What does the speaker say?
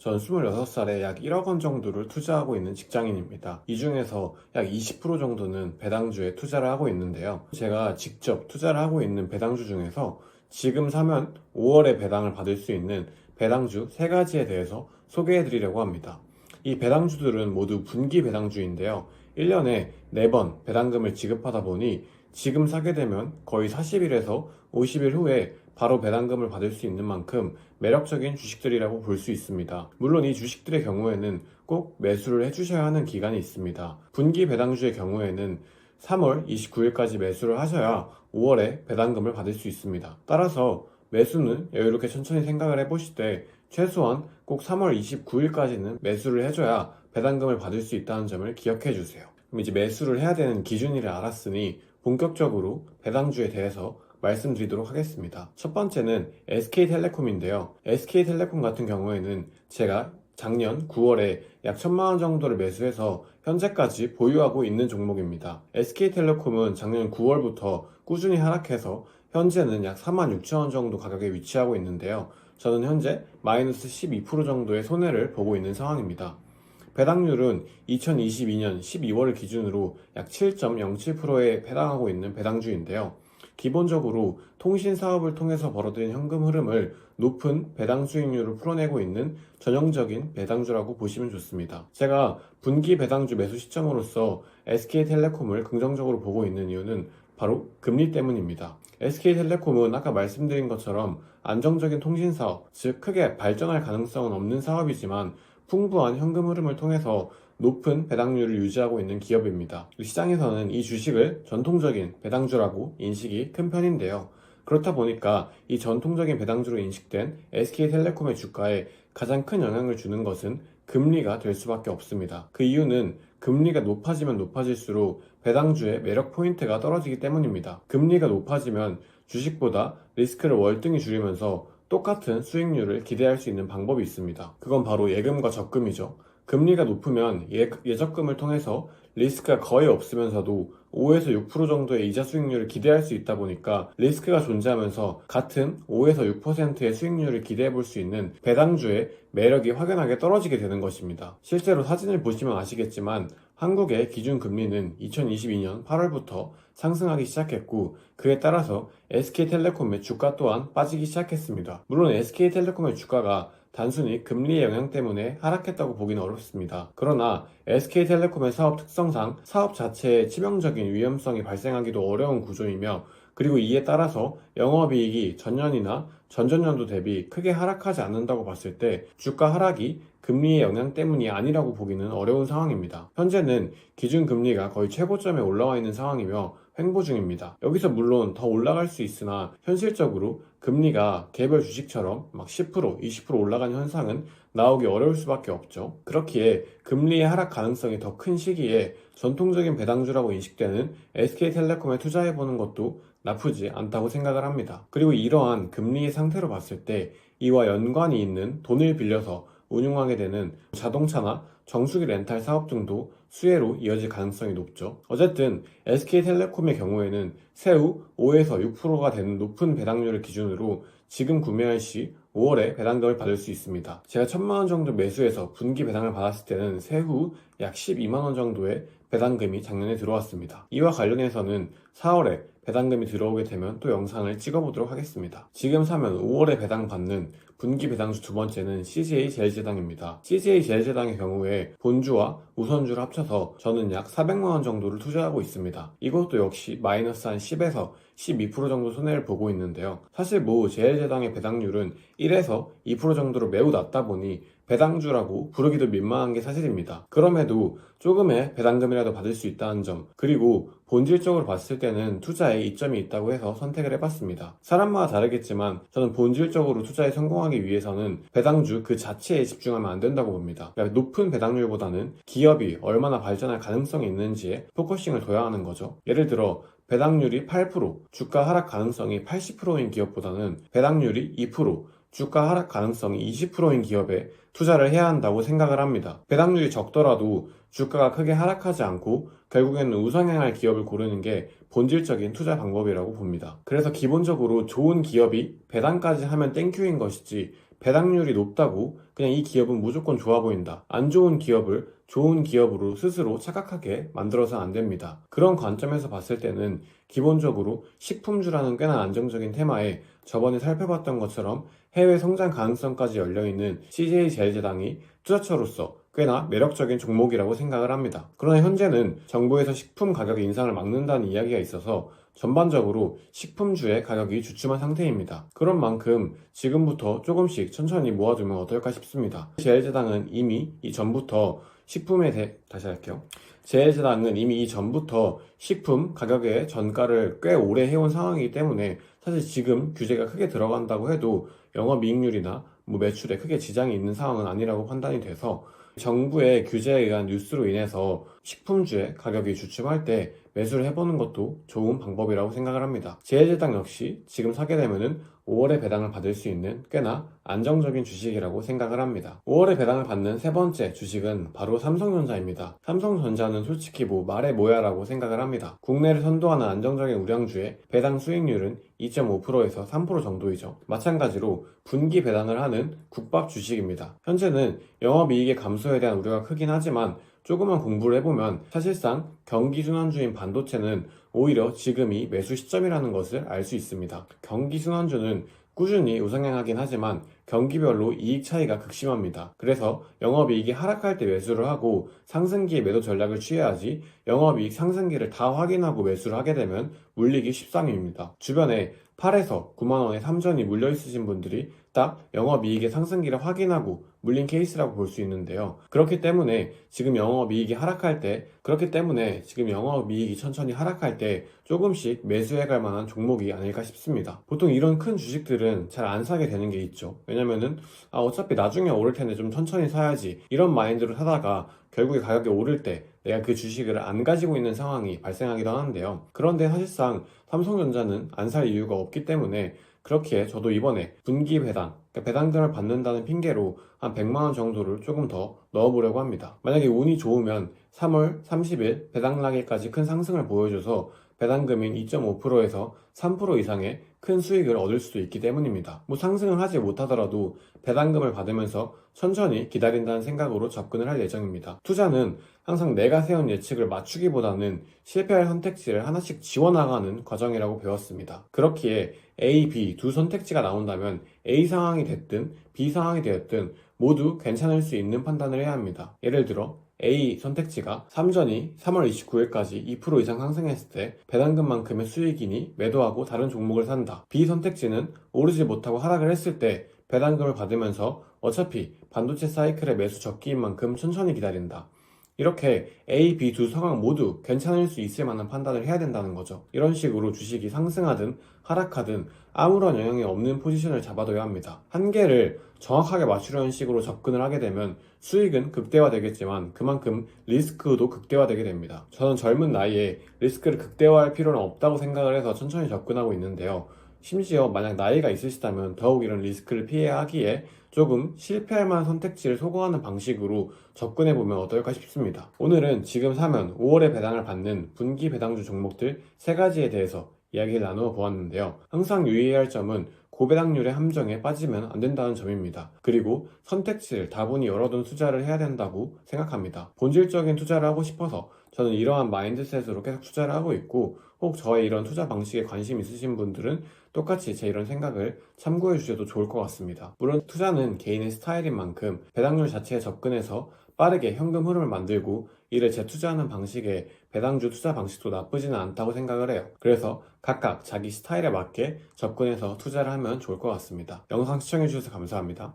전 26살에 약 1억 원 정도를 투자하고 있는 직장인입니다. 이 중에서 약 20% 정도는 배당주에 투자를 하고 있는데요. 제가 직접 투자를 하고 있는 배당주 중에서 지금 사면 5월에 배당을 받을 수 있는 배당주 3가지에 대해서 소개해 드리려고 합니다. 이 배당주들은 모두 분기 배당주인데요. 1년에 4번 배당금을 지급하다 보니 지금 사게 되면 거의 40일에서 50일 후에 바로 배당금을 받을 수 있는 만큼 매력적인 주식들이라고 볼 수 있습니다. 물론 이 주식들의 경우에는 꼭 매수를 해주셔야 하는 기간이 있습니다. 분기 배당주의 경우에는 3월 29일까지 매수를 하셔야 5월에 배당금을 받을 수 있습니다. 따라서 매수는 여유롭게 천천히 생각을 해보시되 최소한 꼭 3월 29일까지는 매수를 해줘야 배당금을 받을 수 있다는 점을 기억해 주세요. 그럼 이제 매수를 해야 되는 기준일을 알았으니 본격적으로 배당주에 대해서 말씀드리도록 하겠습니다. 첫 번째는 SK텔레콤인데요. SK텔레콤 같은 경우에는 제가 작년 9월에 약 1,000만 원 정도를 매수해서 현재까지 보유하고 있는 종목입니다. SK텔레콤은 작년 9월부터 꾸준히 하락해서 현재는 약 46,000원 정도 가격에 위치하고 있는데요. 저는 현재 마이너스 12% 정도의 손해를 보고 있는 상황입니다. 배당률은 2022년 12월을 기준으로 약 7.07%에 해당하고 있는 배당주인데요. 기본적으로 통신 사업을 통해서 벌어들인 현금 흐름을 높은 배당 수익률을 풀어내고 있는 전형적인 배당주라고 보시면 좋습니다. 제가 분기 배당주 매수 시점으로서 SK텔레콤을 긍정적으로 보고 있는 이유는 바로 금리 때문입니다. SK텔레콤은 아까 말씀드린 것처럼 안정적인 통신 사업, 즉 크게 발전할 가능성은 없는 사업이지만 풍부한 현금 흐름을 통해서 높은 배당률을 유지하고 있는 기업입니다. 시장에서는 이 주식을 전통적인 배당주라고 인식이 큰 편인데요. 그렇다 보니까 이 전통적인 배당주로 인식된 SK텔레콤의 주가에 가장 큰 영향을 주는 것은 금리가 될 수밖에 없습니다. 그 이유는 금리가 높아지면 높아질수록 배당주의 매력 포인트가 떨어지기 때문입니다. 금리가 높아지면 주식보다 리스크를 월등히 줄이면서 똑같은 수익률을 기대할 수 있는 방법이 있습니다. 그건 바로 예금과 적금이죠. 금리가 높으면 예적금을 통해서 리스크가 거의 없으면서도 5에서 6% 정도의 이자 수익률을 기대할 수 있다 보니까 리스크가 존재하면서 같은 5에서 6%의 수익률을 기대해 볼 수 있는 배당주의 매력이 확연하게 떨어지게 되는 것입니다. 실제로 사진을 보시면 아시겠지만 한국의 기준금리는 2022년 8월부터 상승하기 시작했고 그에 따라서 SK텔레콤의 주가 또한 빠지기 시작했습니다. 물론 SK텔레콤의 주가가 단순히 금리의 영향 때문에 하락했다고 보기는 어렵습니다. 그러나 SK텔레콤의 사업 특성상 사업 자체에 치명적인 위험성이 발생하기도 어려운 구조이며 그리고 이에 따라서 영업이익이 전년이나 전전년도 대비 크게 하락하지 않는다고 봤을 때 주가 하락이 금리의 영향 때문이 아니라고 보기는 어려운 상황입니다. 현재는 기준금리가 거의 최고점에 올라와 있는 상황이며 횡보 중입니다. 여기서 물론 더 올라갈 수 있으나 현실적으로 금리가 개별 주식처럼 막 10%, 20% 올라간 현상은 나오기 어려울 수밖에 없죠. 그렇기에 금리의 하락 가능성이 더 큰 시기에 전통적인 배당주라고 인식되는 SK텔레콤에 투자해보는 것도 나쁘지 않다고 생각을 합니다. 그리고 이러한 금리의 상태로 봤을 때 이와 연관이 있는 돈을 빌려서 운용하게 되는 자동차나 정수기 렌탈 사업 등도 수혜로 이어질 가능성이 높죠. 어쨌든 SK텔레콤의 경우에는 세후 5에서 6%가 되는 높은 배당률을 기준으로 지금 구매할 시 5월에 배당금을 받을 수 있습니다. 제가 1,000만 원 정도 매수해서 분기 배당을 받았을 때는 세후 약 12만 원 정도의 배당금이 작년에 들어왔습니다. 이와 관련해서는 4월에 배당금이 들어오게 되면 또 영상을 찍어보도록 하겠습니다. 지금 사면 5월에 배당받는 분기 배당주 두 번째는 CJ제일제당입니다. CJ제일제당의 경우에 본주와 우선주를 합쳐서 저는 약 400만원 정도를 투자하고 있습니다. 이것도 역시 마이너스 한 10에서 12% 정도 손해를 보고 있는데요. 사실 제일제당의 배당률은 1에서 2% 정도로 매우 낮다 보니 배당주라고 부르기도 민망한 게 사실입니다. 그럼에도 조금의 배당금이라도 받을 수 있다는 점, 그리고 본질적으로 봤을 때는 투자에 이점이 있다고 해서 선택을 해봤습니다. 사람마다 다르겠지만 저는 본질적으로 투자에 성공하기 위해서는 배당주 그 자체에 집중하면 안 된다고 봅니다. 그러니까 높은 배당률보다는 기업이 얼마나 발전할 가능성이 있는지에 포커싱을 둬야 하는 거죠. 예를 들어 배당률이 8%, 주가 하락 가능성이 80%인 기업보다는 배당률이 2%, 주가 하락 가능성이 20%인 기업에 투자를 해야 한다고 생각을 합니다. 배당률이 적더라도 주가가 크게 하락하지 않고 결국에는 우상향할 기업을 고르는 게 본질적인 투자 방법이라고 봅니다. 그래서 기본적으로 좋은 기업이 배당까지 하면 땡큐인 것이지 배당률이 높다고 그냥 이 기업은 무조건 좋아 보인다. 안 좋은 기업을 좋은 기업으로 스스로 착각하게 만들어서는 안 됩니다. 그런 관점에서 봤을 때는 기본적으로 식품주라는 꽤나 안정적인 테마에 저번에 살펴봤던 것처럼 해외 성장 가능성까지 열려있는 CJ제일제당이 투자처로서 꽤나 매력적인 종목이라고 생각을 합니다. 그러나 현재는 정부에서 식품 가격 인상을 막는다는 이야기가 있어서 전반적으로 식품주의 가격이 주춤한 상태입니다. 그런 만큼 지금부터 조금씩 천천히 모아두면 어떨까 싶습니다. 제일제당은 이미 이전부터 다시 할게요. 제일제당은 이미 이전부터 식품 가격의 전가를 꽤 오래 해온 상황이기 때문에 사실 지금 규제가 크게 들어간다고 해도 영업이익률이나 매출에 크게 지장이 있는 상황은 아니라고 판단이 돼서 정부의 규제에 의한 뉴스로 인해서 식품주의 가격이 주춤할 때 매수를 해보는 것도 좋은 방법이라고 생각을 합니다. 제일제당 역시 지금 사게 되면은 5월에 배당을 받을 수 있는 꽤나 안정적인 주식이라고 생각을 합니다. 5월에 배당을 받는 세 번째 주식은 바로 삼성전자입니다. 삼성전자는 솔직히 말해 뭐야 라고 생각을 합니다. 국내를 선도하는 안정적인 우량주의 배당 수익률은 2.5%에서 3% 정도이죠. 마찬가지로 분기 배당을 하는 국밥 주식입니다. 현재는 영업이익의 감소에 대한 우려가 크긴 하지만 조금만 공부를 해보면 사실상 경기순환주인 반도체는 오히려 지금이 매수 시점이라는 것을 알 수 있습니다. 경기순환주는 꾸준히 우상향하긴 하지만 경기별로 이익 차이가 극심합니다. 그래서 영업이익이 하락할 때 매수를 하고 상승기에 매도 전략을 취해야지 영업이익 상승기를 다 확인하고 매수를 하게 되면 물리기 십상입니다. 주변에 8에서 9만원의 삼전이 물려 있으신 분들이 딱 영업이익의 상승기를 확인하고 물린 케이스라고 볼 수 있는데요. 그렇기 때문에 지금 영업이익이 천천히 하락할 때 조금씩 매수해갈 만한 종목이 아닐까 싶습니다. 보통 이런 큰 주식들은 잘 안 사게 되는 게 있죠. 왜냐면은 어차피 나중에 오를 텐데 좀 천천히 사야지 이런 마인드로 사다가 결국에 가격이 오를 때 내가 그 주식을 안 가지고 있는 상황이 발생하기도 하는데요. 그런데 사실상 삼성전자는 안 살 이유가 없기 때문에 그렇게 저도 이번에 분기 배당, 배당금을 받는다는 핑계로 한 100만원 정도를 조금 더 넣어보려고 합니다. 만약에 운이 좋으면 3월 30일 배당 날개까지 큰 상승을 보여줘서 배당금인 2.5%에서 3% 이상의 큰 수익을 얻을 수도 있기 때문입니다. 상승을 하지 못하더라도 배당금을 받으면서 천천히 기다린다는 생각으로 접근을 할 예정입니다. 투자는 항상 내가 세운 예측을 맞추기보다는 실패할 선택지를 하나씩 지워나가는 과정이라고 배웠습니다. 그렇기에 A, B 두 선택지가 나온다면 A 상황이 됐든 B 상황이 되었든 모두 괜찮을 수 있는 판단을 해야 합니다. 예를 들어 A 선택지가 삼전이 3월 29일까지 2% 이상 상승했을 때 배당금만큼의 수익이니 매도하고 다른 종목을 산다. B 선택지는 오르지 못하고 하락을 했을 때 배당금을 받으면서 어차피 반도체 사이클의 매수 적기인 만큼 천천히 기다린다. 이렇게 A, B 두 상황 모두 괜찮을 수 있을 만한 판단을 해야 된다는 거죠. 이런 식으로 주식이 상승하든 하락하든 아무런 영향이 없는 포지션을 잡아둬야 합니다. 한계를 정확하게 맞추려는 식으로 접근을 하게 되면 수익은 극대화되겠지만 그만큼 리스크도 극대화되게 됩니다. 저는 젊은 나이에 리스크를 극대화할 필요는 없다고 생각을 해서 천천히 접근하고 있는데요. 심지어 만약 나이가 있으시다면 더욱 이런 리스크를 피해야 하기에 조금 실패할 만한 선택지를 소거하는 방식으로 접근해보면 어떨까 싶습니다. 오늘은 지금 사면 5월에 배당을 받는 분기 배당주 종목들 3가지에 대해서 이야기를 나누어 보았는데요. 항상 유의해야 할 점은 고배당률의 함정에 빠지면 안 된다는 점입니다. 그리고 선택지를 다분히 열어둔 투자를 해야 된다고 생각합니다. 본질적인 투자를 하고 싶어서 저는 이러한 마인드셋으로 계속 투자를 하고 있고 혹 저의 이런 투자 방식에 관심 있으신 분들은 똑같이 제 이런 생각을 참고해 주셔도 좋을 것 같습니다. 물론 투자는 개인의 스타일인 만큼 배당률 자체에 접근해서 빠르게 현금 흐름을 만들고 이를 재투자하는 방식의 배당주 투자 방식도 나쁘지는 않다고 생각을 해요. 그래서 각각 자기 스타일에 맞게 접근해서 투자를 하면 좋을 것 같습니다. 영상 시청해 주셔서 감사합니다.